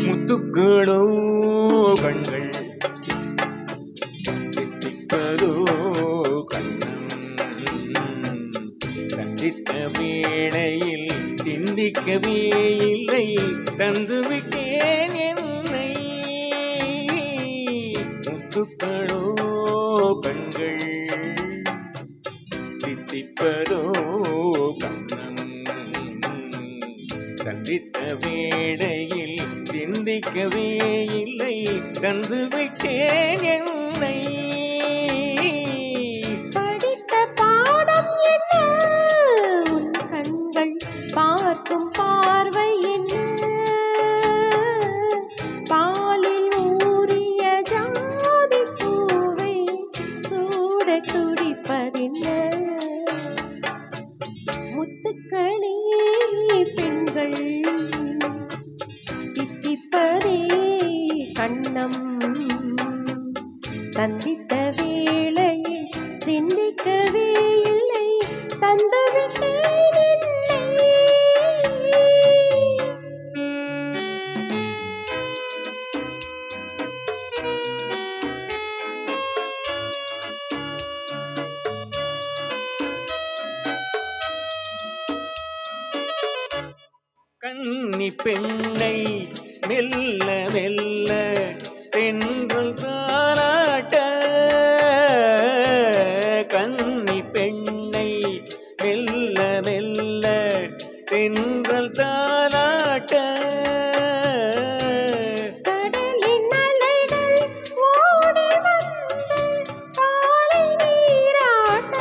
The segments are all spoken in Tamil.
முத்துக்களோ கண்கள் தித்திப்பதோ கண்ணம் சந்தித்த வேளையில் சிந்திக்கவே இல்லை தந்துவிட்டேன் என்னை முத்துக்களோ கண்கள் தித்திப்பதோ கண்ணம் சந்தித்த வேளையில் சிந்திக்கவே இல்லை தந்துவிட்டேன் என்னை படித்த பாடம் என்ன உன் கண்கள் பார்க்கும் பார்வை என்ன பாலில் ஊறிய ஜாதி பூவை சூட துடிப்பதென்ன முத்துக்களே பெண்கள் தித்திப்பதே கண்ணம் சந்தித்த வேளையில் சிந்திக்கவே இல்லை தந்துவிட்டேன் என்னை கன்னி பெண்ணை மெல்ல மெல்ல தென்றல் தாலாட்ட கன்னி பெண்ணை மெல்ல மெல்ல தென்றல் தாலாட்ட கடலின் அலைகள் ஓடி வந்து பாலை நீராட்ட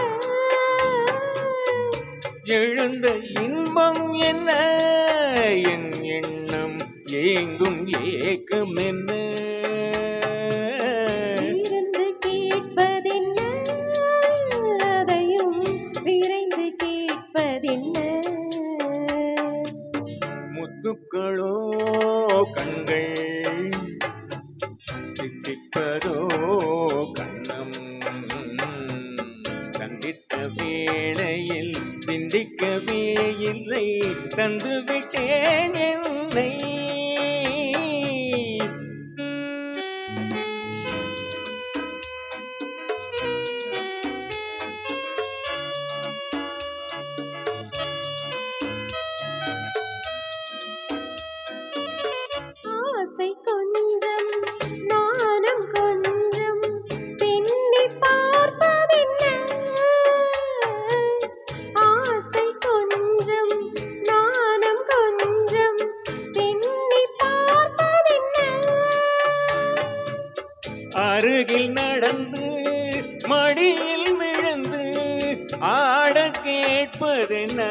எழுந்த இன்பம் என்ன என் எண்ணம் ஏங்கும் ஏக்கம் என்ன இருந்து கேட்பதென்ன அதையும் விரைந்து கேட்பதென்ன முத்துக்களோ கண்கள் தித்திப்பதோ கண்ணம் சந்தித்த வேளையில் சிந்திக்கவே இல்லை தந்துவிட்டேன் என்னை ஆசை கொஞ்சம் நாணம் கொஞ்சம் பின்னி பார்ப்பதென்ன ஆசை கொஞ்சம் நாணம் கொஞ்சம் பின்னி பார்ப்பதென்ன அருகில் நடந்து மடியில் விழுந்து ஆட கேட்பதென்ன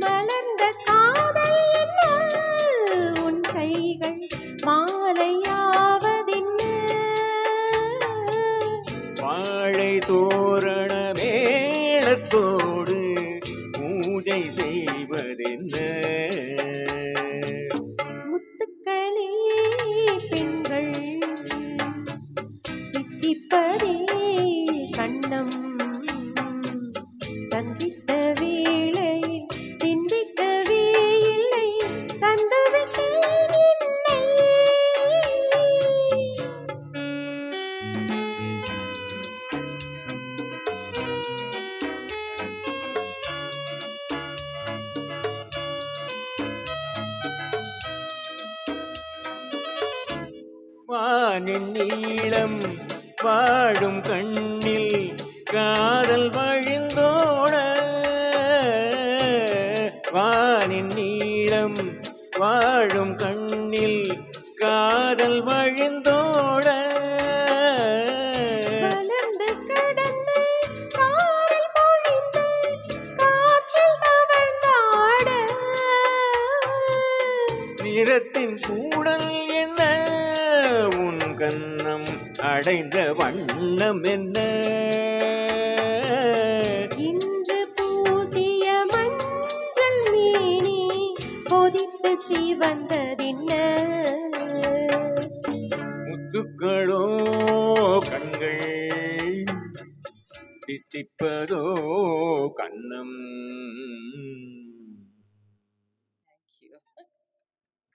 மலர்ந்த காதல் என்ன உன் கைகள் மாலையாவதென்ன வாழை தோரண மேளத்தோடு பூஜை செய்வதென்ன முத்துக்களே பெண்கள் தித்திப்பதே கண்ணம் சந்தித்த வேளையில் சிந்திக்கவே இல்லை தந்துவிட்டேன் என்னை வானின் நீளம் வாழும் கண்ணில் காதல் வழிந்தோட வானின் நீளம் வாழும் கண்ணில் காதல் வழிந்தோட வளர்ந்து கடந்து காரில் பொழிந்து காற்றில் தவழ்ந்தாட நிறத்தின் கூடல் என்ன உன் கன்னம் அடைந்த வண்ணம் என்ன இன்று பூசிய மஞ்சள் மேனி கொதித்து சிவந்ததென்ன முத்துக்களோ கண்கள் தித்திப்பதோ கண்ணம்